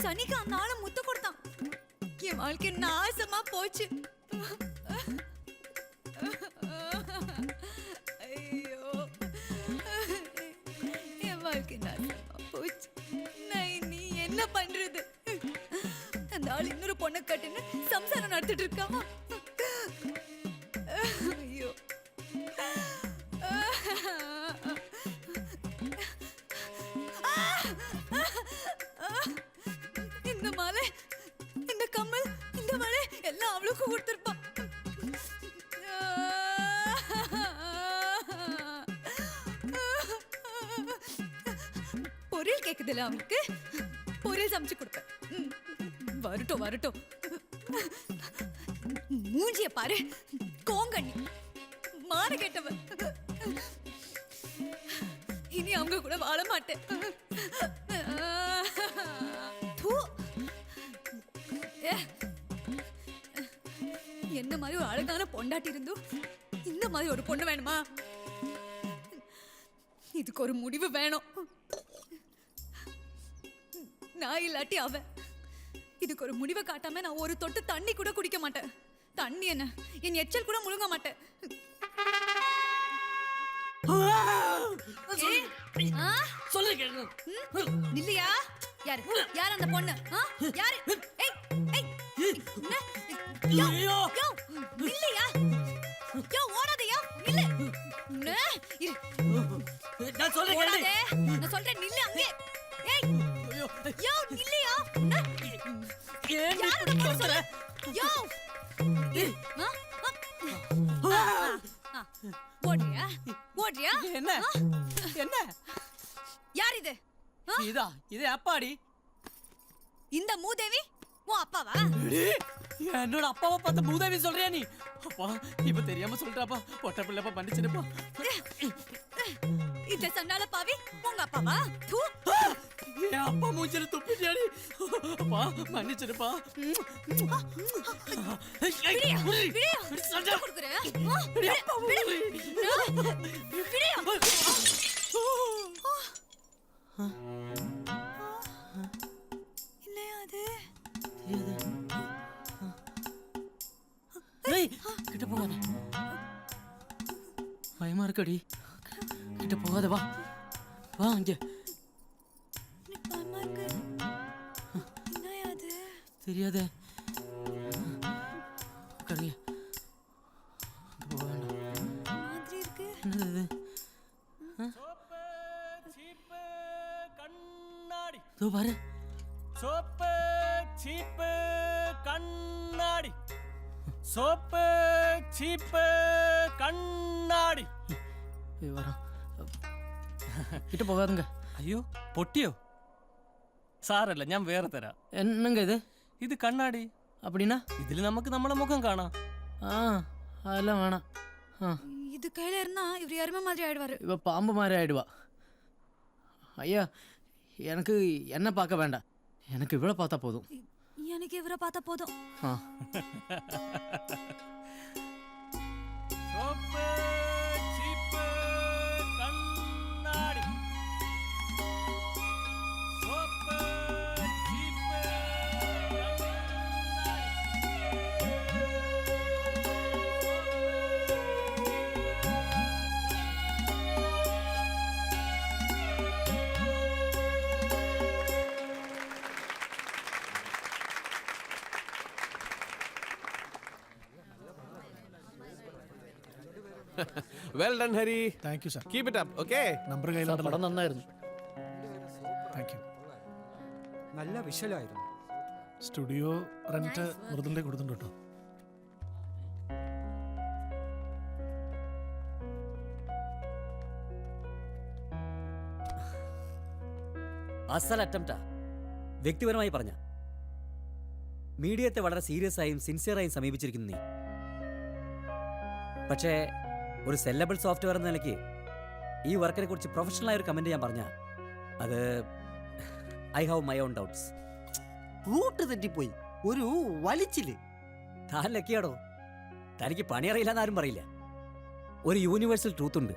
சனிக்கு அந்த ஆளு முத்த கொடுத்தான். என் வாழ்க்கை நாசமா போச்சு. ஐயோ, என் வாழ்க்கை நாசமா போச்சு. நான் நீ என்ன பண்றது? அந்த ஆள் இன்னொரு பொண்ணை கட்டின்னு சம்சாரம் நடத்திட்டு இருக்காமா? ஐயோ, இந்த மாலை, இந்த கம்மல், இந்த மாலை எல்லாம் அவளுக்கு கொடுத்துருப்பான். பொரியல் கேக்குதுல அவனுக்கு, பொரியல் சமைச்சு கொடுப்பேன். வரட்டும் வரட்டும். மூஞ்சிய பாரு, கோங்கண்ணி, மான கேட்டவன். இனி அவங்க கூட வாழ மாட்டேன். என்ன மாதிரி ஒரு அழகான பொண்டாட்டி இருந்தும் இந்த மாதிரி ஒரு பொண்ணு வேணுமா? இதுக்கு ஒரு முடிவு வேணும். நான் இல்லாட்டி அவன். இதுக்கு ஒரு முடிவை காட்டாம நான் ஒரு தொட்டு தண்ணி கூட குடிக்க மாட்டேன். தண்ணி என்ன, என் எச்சல் கூட முழுங்க மாட்டேன். இல்லையா? யாரு யார் அந்த பொண்ணு? யாரு? இல்லையா? ஓடாதையா? நில்லு. நான் சொல்றேன் நில்லு அங்கே. இல்லையா? ஓடுறியா? ஓடுறியா? என்ன என்ன? யார் இது? இது அப்பாடி. இந்த மூதேவி உன் அப்பாவா? என்னோட அப்பாவை பார்த்து மூதேவி சொல்றியா நீ? அப்பா இப்ப தெரியாம சொல்றாப்பா. பொட்ட பிள்ளைப்பா மன்னிச்சிடுப்பா. இந்த சண்டால பாவி உங்க அப்பாவா? என் அப்பா மூஞ்சில துப்பிட்டியாடி. அப்பா மன்னிச்சிடுப்பா. கிட்ட போகாத, பயமா இருக்கடி. கிட்ட போகாத, வா வா இங்க. தெரியாத கண்ணாடி பாரு. சோப்பு சீப்பு கண்ணாடி, சோப்பு சீப்பு கண்ணாடி. வரோம், கிட்ட போகாதுங்க. അയ്യോ പൊട്ടിയോ? സാരല്ല, ഞാൻ വേറെ തരാം. என்னங்க இது? ഇത് കണ്ണാടി. அப்படின்னா ഇതിൽ നമുക്ക് നമ്മുടെ മുഖം കാണാം. அதெல்லாம் வேணாம். இது கையில இருந்தா இவர் எருமை மாதிரி ஆயிடுவாரு. இவ பாம்பு மாதிரி ஆயிடுவா. ஐயா, எனக்கு என்ன பார்க்க வேண்டாம், எனக்கு இவ்வளோ பார்த்தா போதும். எனக்கு இவரை பார்த்தா போதும். சோப்பு சீப்பு கண்ணாடி, சோப்பு சீப்பு Well done, Hari. Thank you, sir. Keep it up, okay? Number കയ്യിലുണ്ടല്ലോ. പടം നന്നായിരുന്നു. Thank you. നല്ല വിഷ്വലായിരുന്നു. സ്റ്റുഡിയോ റെന്റ് മൃദുലിനെ കൊടുത്തിട്ടുണ്ട് കേട്ടോ. അസൽ അറ്റംപ്റ്റാ. വ്യക്തിപരമായി പറഞ്ഞ മീഡിയത്തെ വളരെ സീരിയസ് ആയും സിൻസിയറായും സമീപിച്ചിരിക്കുന്നു നീ. പക്ഷേ ഒരു സെല്ലബിൾ സോഫ്റ്റ്വെയർ എന്ന നിലയ്ക്ക് ഈ വർക്കിനെ കുറിച്ച് പ്രൊഫഷണലായ ഒരു കമന്റ് ഞാൻ പറഞ്ഞ അത് I have my own doubts. Root തെറ്റിപ്പോയി, ഒരു വലിച്ചില്. താൻ ലക്കിയാടോ, തനിക്ക് പണിയറിയില്ലെന്ന് ആരും പറയില്ല. ഒരു യൂണിവേഴ്സൽ ട്രൂത്ത് ഉണ്ട്,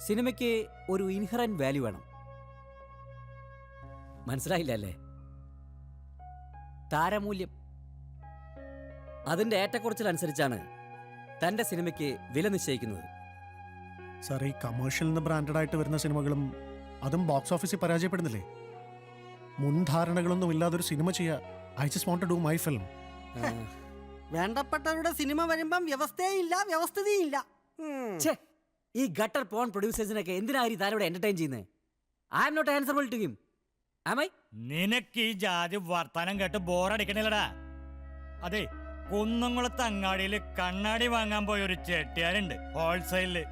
സിനിമയ്ക്ക് ഒരു ഇൻഹറന്റ് വാല്യൂ വേണം. മനസ്സിലായില്ല അല്ലേ? താരമൂല്യം. അതിന്റെ ഏറ്റക്കുറച്ചിലനുസരിച്ചാണ് തന്റെ സിനിമയ്ക്ക് വില നിശ്ചയിക്കുന്നത്. സാർ, ഈ കമേഴ്ഷ്യൽ നിന്ന് ബ്രാൻഡഡ് ആയിട്ട് വരുന്ന സിനിമകളും അതും ബോക്സ് ഓഫീസിൽ പരാജയപ്പെടുന്നില്ലേ? മുൻധാരണകളൊന്നും ഇല്ലാതൊരു സിനിമ ചെയ്യാ. I just want to do my film. വേണ്ടപ്പെട്ടവരുടെ സിനിമ വരുമ്പം വ്യവസ്ഥയില്ല, വ്യവസ്ഥിതിയില്ല. ഛേ, ഈ ഗട്ടർ പോൺ പ്രൊഡ്യൂസേഴ്സിനൊക്കെ എന്തിനായി താരോട് എന്റർടൈൻ ചെയ്യുന്നത്? I am not answerable to him. Am I? നിനക്ക് ഈ ജാതി വർത്താനം കേട്ട് ബോറടിക്കണില്ലടാ. അതെ, കുന്നംകുളത്ത് അങ്ങാടിയിൽ കണ്ണാടി വാങ്ങാൻ പോയ ഒരു ചെട്ടിയാരുണ്ട് ഹോൾസെയിലില്.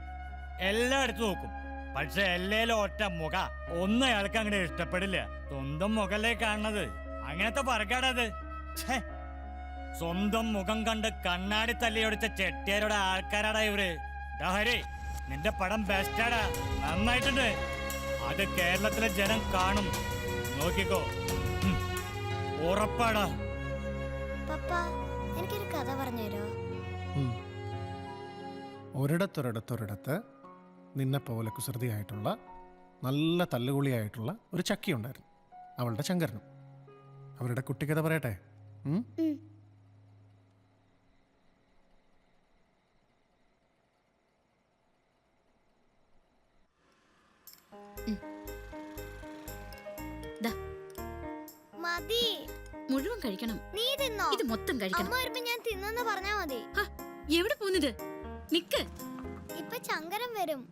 എല്ലായിടത്തും നോക്കും, പക്ഷെ എല്ലേലും ഒറ്റ മുഖ ഒന്നും അയാൾക്ക് അങ്ങനെ ഇഷ്ടപ്പെടില്ല. സ്വന്തം മുഖല്ലേ കാണുന്നത്. അങ്ങനത്തെ പറക്കാടത്. സ്വന്തം മുഖം കണ്ട് കണ്ണാടി തല്ലിയൊടിച്ച ചെട്ടിയാരുടെ ആൾക്കാരാടാ ഇവര്. ഹരി, നിന്റെ പടം ബെസ്റ്റാടാ, നന്നായിട്ടുണ്ട്. അത് കേരളത്തിലെ ജനം കാണും, നോക്കിക്കോ. ഉറപ്പാടാ. എനിക്കൊരു കഥ പറഞ്ഞുതരോ? ഒരിടത്തൊരിടത്തൊരിടത്ത് നിന്നെ പോലെ കുസൃതിയായിട്ടുള്ള നല്ല തല്ലുകുളിയായിട്ടുള്ള ഒരു ചക്കി ഉണ്ടായിരുന്നു, അവളുടെ ശങ്കരനും. അവരുടെ കുട്ടിക്കഥ പറയട്ടെ? മതി, മുഴുവൻ കഴിക്കണം. നീ തിന്നോ? ഇത് മൊത്തം കഴിക്കണം. അമ്മ വരുമ്പോ ഞാൻ തിന്നെന്ന് പറഞ്ഞാ മതി. എവിടെ പോകുന്നത്? നിക്ക്. ഇപ്പൊ ശങ്കരൻ വരും.